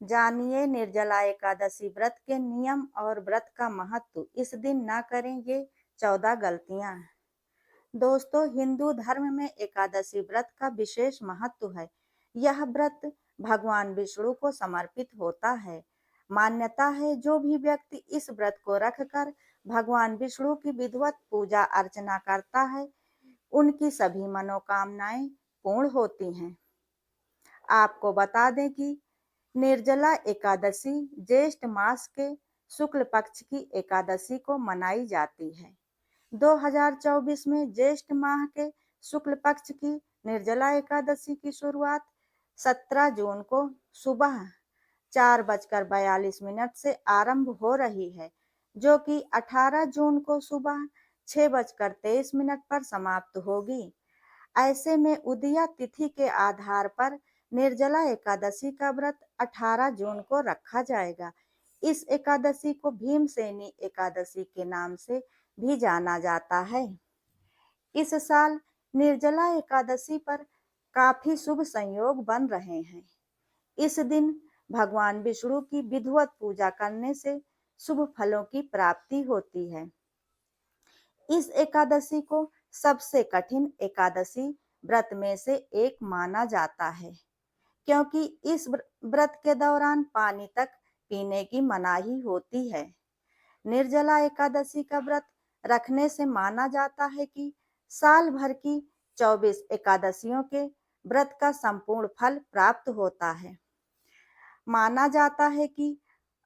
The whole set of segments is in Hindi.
जानिए निर्जला एकादशी व्रत के नियम और व्रत का महत्व। इस दिन ना करें ये 14 गलतियां। दोस्तों, हिंदू धर्म में एकादशी व्रत का विशेष महत्व है। यह व्रत भगवान विष्णु को समर्पित होता है। मान्यता है जो भी व्यक्ति इस व्रत को रखकर भगवान विष्णु की विधिवत पूजा अर्चना करता है, उनकी सभी मनोकामनाएं पूर्ण होती हैं। आपको बता दें कि निर्जला एकादशी ज्येष्ठ मास के शुक्ल पक्ष की एकादशी को मनाई जाती है। 2024 में ज्येष्ठ माह के शुक्ल पक्ष की निर्जला एकादशी की शुरुआत 17 जून को सुबह 4:42 से आरंभ हो रही है, जो कि 18 जून को सुबह 6:23 पर समाप्त होगी। ऐसे में उदया तिथि के आधार पर निर्जला एकादशी का व्रत 18 जून को रखा जाएगा। इस एकादशी को भीमसेनी एकादशी के नाम से भी जाना जाता है। इस साल निर्जला एकादशी पर काफी शुभ संयोग बन रहे हैं। इस दिन भगवान विष्णु की विधिवत पूजा करने से शुभ फलों की प्राप्ति होती है। इस एकादशी को सबसे कठिन एकादशी व्रत में से एक माना जाता है, क्योंकि इस व्रत के दौरान पानी तक पीने की मनाही होती है। निर्जला एकादशी का व्रत रखने से माना जाता है कि साल भर की 24 एकादशियों के व्रत का संपूर्ण फल प्राप्त होता है। माना जाता है कि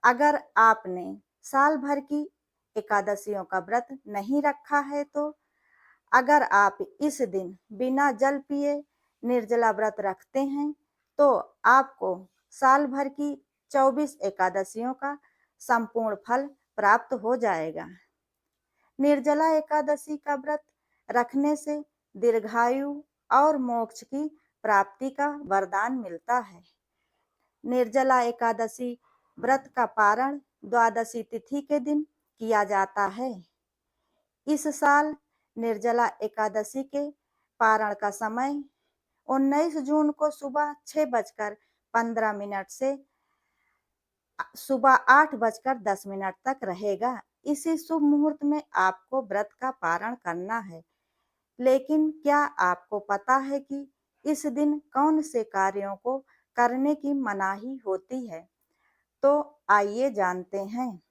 अगर आपने साल भर की एकादशियों का व्रत नहीं रखा है, तो अगर आप इस दिन बिना जल पिए निर्जला व्रत रखते हैं, तो आपको साल भर की 24 एकादशियों का संपूर्ण फल प्राप्त हो जाएगा। निर्जला एकादशी का व्रत रखने से दीर्घायु और मोक्ष की प्राप्ति का वरदान मिलता है। निर्जला एकादशी व्रत का पारण द्वादशी तिथि के दिन किया जाता है। इस साल निर्जला एकादशी के पारण का समय 19 जून को सुबह 6:15 से सुबह 8:10 तक रहेगा। इसी शुभ मुहूर्त में आपको व्रत का पारण करना है। लेकिन क्या आपको पता है कि इस दिन कौन से कार्यों को करने की मनाही होती है? तो आइए जानते हैं।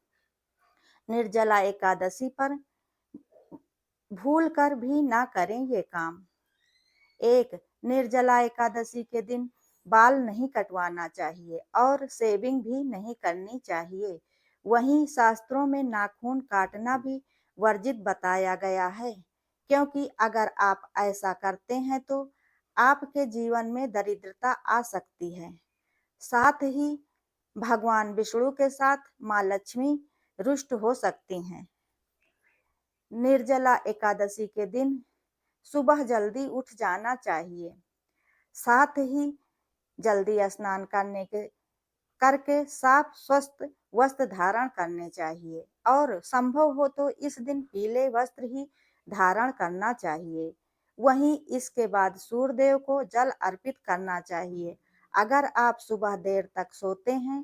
निर्जला एकादशी पर भूल कर भी ना करें ये काम। 1. निर्जला एकादशी के दिन बाल नहीं कटवाना चाहिए और शेविंग भी नहीं करनी चाहिए। वहीं शास्त्रों में नाखून काटना भी वर्जित बताया गया है, क्योंकि अगर आप ऐसा करते हैं तो आपके जीवन में दरिद्रता आ सकती है। साथ ही भगवान विष्णु के साथ माँ लक्ष्मी रुष्ट हो सकती हैं। निर्जला एकादशी के दिन सुबह जल्दी उठ जाना चाहिए। साथ ही जल्दी स्नान करके साफ स्वस्थ वस्त्र धारण करने चाहिए और संभव हो तो इस दिन पीले वस्त्र ही धारण करना चाहिए। वहीं इसके बाद सूर्य देव को जल अर्पित करना चाहिए। अगर आप सुबह देर तक सोते हैं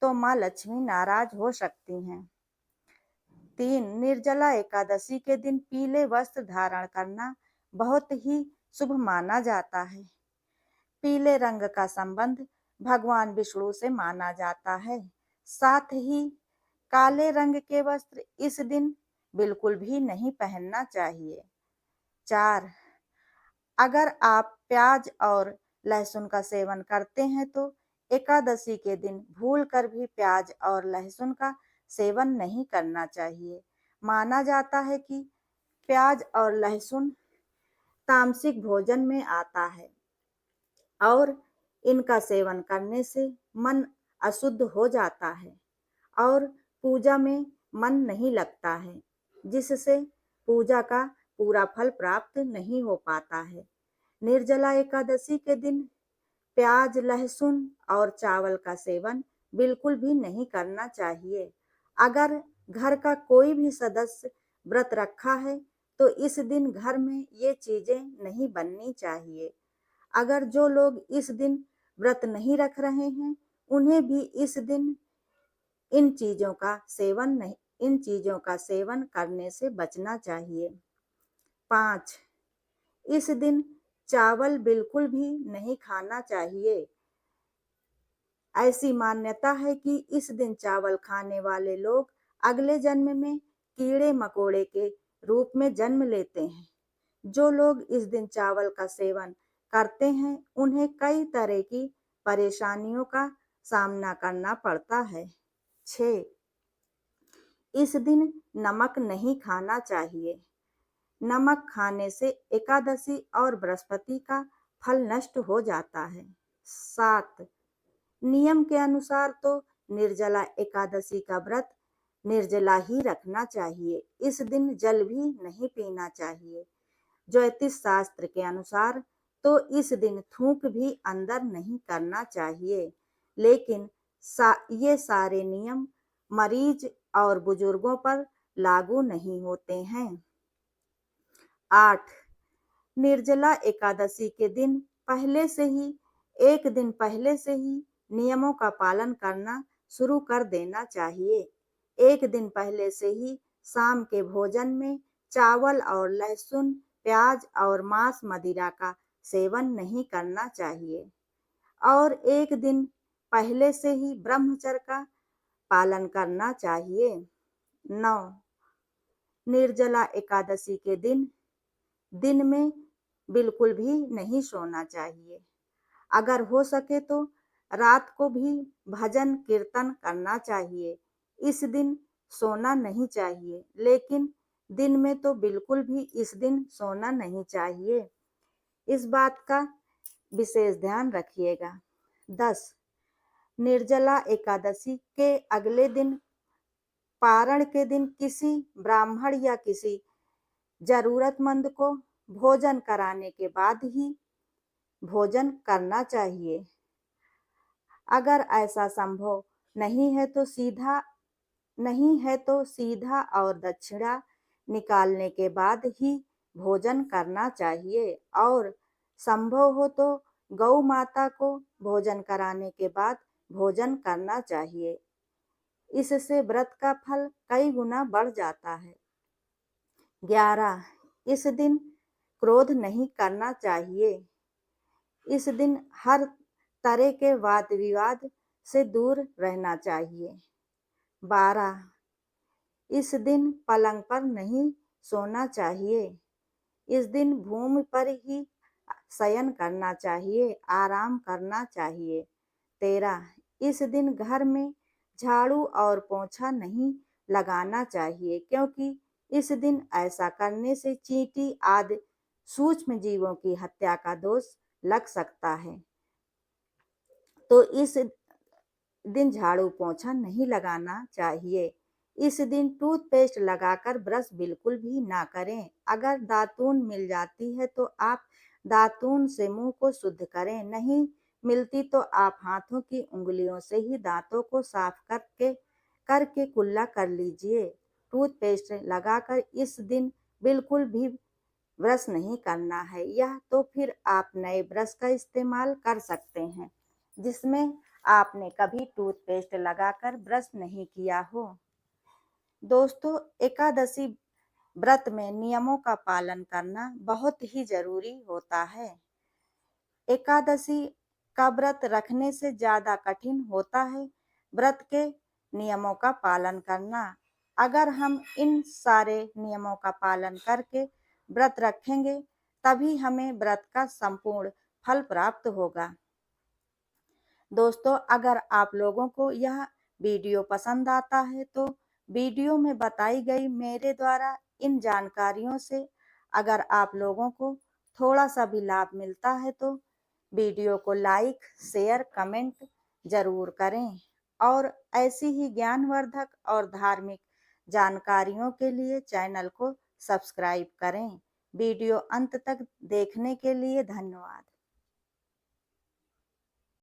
तो माँ लक्ष्मी नाराज हो सकती हैं। 3. निर्जला एकादशी के दिन पीले वस्त्र धारण करना बहुत ही शुभ माना जाता है। पीले रंग का संबंध भगवान विष्णु से माना जाता है। साथ ही काले रंग के वस्त्र इस दिन बिल्कुल भी नहीं पहनना चाहिए। 4. अगर आप प्याज और लहसुन का सेवन करते हैं तो एकादशी के दिन भूल कर भी प्याज और लहसुन का सेवन नहीं करना चाहिए। माना जाता है कि प्याज और लहसुन तामसिक भोजन में आता है और इनका सेवन करने से मन अशुद्ध हो जाता है और पूजा में मन नहीं लगता है, जिससे पूजा का पूरा फल प्राप्त नहीं हो पाता है। निर्जला एकादशी के दिन प्याज, लहसुन और चावल का सेवन बिल्कुल भी नहीं करना चाहिए। अगर घर का कोई भी सदस्य व्रत रखा है तो इस दिन घर में ये चीजें नहीं बननी चाहिए। अगर जो लोग इस दिन व्रत नहीं रख रहे हैं, उन्हें भी इस दिन इन चीज़ों का सेवन करने से बचना चाहिए। 5. इस दिन चावल बिल्कुल भी नहीं खाना चाहिए। ऐसी मान्यता है कि इस दिन चावल खाने वाले लोग अगले जन्म में कीड़े-मकोड़े के रूप में जन्म लेते हैं। जो लोग इस दिन चावल का सेवन करते हैं, उन्हें कई तरह की परेशानियों का सामना करना पड़ता है। 6. इस दिन नमक नहीं खाना चाहिए। नमक खाने से एकादशी और बृहस्पति का फल नष्ट हो जाता है। 7. नियम के अनुसार तो निर्जला एकादशी का व्रत निर्जला ही रखना चाहिए। इस दिन जल भी नहीं पीना चाहिए। ज्योतिष शास्त्र के अनुसार तो इस दिन थूक भी अंदर नहीं करना चाहिए, लेकिन ये सारे नियम मरीज और बुजुर्गों पर लागू नहीं होते हैं। 8. निर्जला एकादशी के दिन एक दिन पहले से ही नियमों का पालन करना शुरू कर देना चाहिए। एक दिन पहले से ही शाम के भोजन में चावल और लहसुन, प्याज और मांस मदिरा का सेवन नहीं करना चाहिए और एक दिन पहले से ही ब्रह्मचर्य का पालन करना चाहिए। 9. निर्जला एकादशी के दिन में बिल्कुल भी नहीं सोना चाहिए। अगर हो सके तो रात को भी भजन कीर्तन करना चाहिए। इस दिन सोना नहीं चाहिए, लेकिन दिन में तो बिल्कुल भी इस दिन सोना नहीं चाहिए। इस बात का विशेष ध्यान रखिएगा। 10. निर्जला एकादशी के अगले दिन पारण के दिन किसी ब्राह्मण या किसी जरूरतमंद को भोजन कराने के बाद ही भोजन करना चाहिए। अगर ऐसा संभव नहीं है तो सीधा और दक्षिणा निकालने के बाद ही भोजन करना चाहिए और संभव हो तो गौ माता को भोजन कराने के बाद भोजन करना चाहिए। इससे व्रत का फल कई गुना बढ़ जाता है। 11. इस दिन क्रोध नहीं करना चाहिए। इस दिन हर तरह के वाद विवाद से दूर रहना चाहिए। 12. इस दिन पलंग पर नहीं सोना चाहिए। इस दिन भूमि पर ही शयन करना चाहिए, आराम करना चाहिए। 13. इस दिन घर में झाड़ू और पोंछा नहीं लगाना चाहिए, क्योंकि इस दिन ऐसा करने से चींटी आदि सूक्ष्म जीवों की हत्या का दोष लग सकता है। तो इस दिन झाड़ू पोंछा नहीं लगाना चाहिए। इस दिन टूथपेस्ट लगाकर ब्रश बिल्कुल भी ना करें। अगर दातून मिल जाती है तो आप दातून से मुंह को शुद्ध करें, नहीं मिलती तो आप हाथों की उंगलियों से ही दांतों को साफ करके कुल्ला कर लीजिए। टूथपेस्ट लगाकर इस दिन बिल्कुल भी ब्रश नहीं करना है, या तो फिर आप नए ब्रश का इस्तेमाल कर सकते हैं जिसमें आपने कभी टूथपेस्ट लगाकर ब्रश नहीं किया हो। दोस्तों, एकादशी व्रत में नियमों का पालन करना बहुत ही जरूरी होता है। एकादशी का व्रत रखने से ज्यादा कठिन होता है व्रत के नियमों का पालन करना। अगर हम इन सारे नियमों का पालन करके व्रत रखेंगे, तभी हमें व्रत का संपूर्ण फल प्राप्त होगा। दोस्तों, अगर आप लोगों को यह वीडियो पसंद आता है तो वीडियो में बताई गई मेरे द्वारा इन जानकारियों से अगर आप लोगों को थोड़ा सा भी लाभ मिलता है तो वीडियो को लाइक, शेयर, कमेंट जरूर करें और ऐसी ही ज्ञानवर्धक और धार्मिक जानकारियों के लिए चैनल को सब्सक्राइब करें। वीडियो अंत तक देखने के लिए धन्यवाद।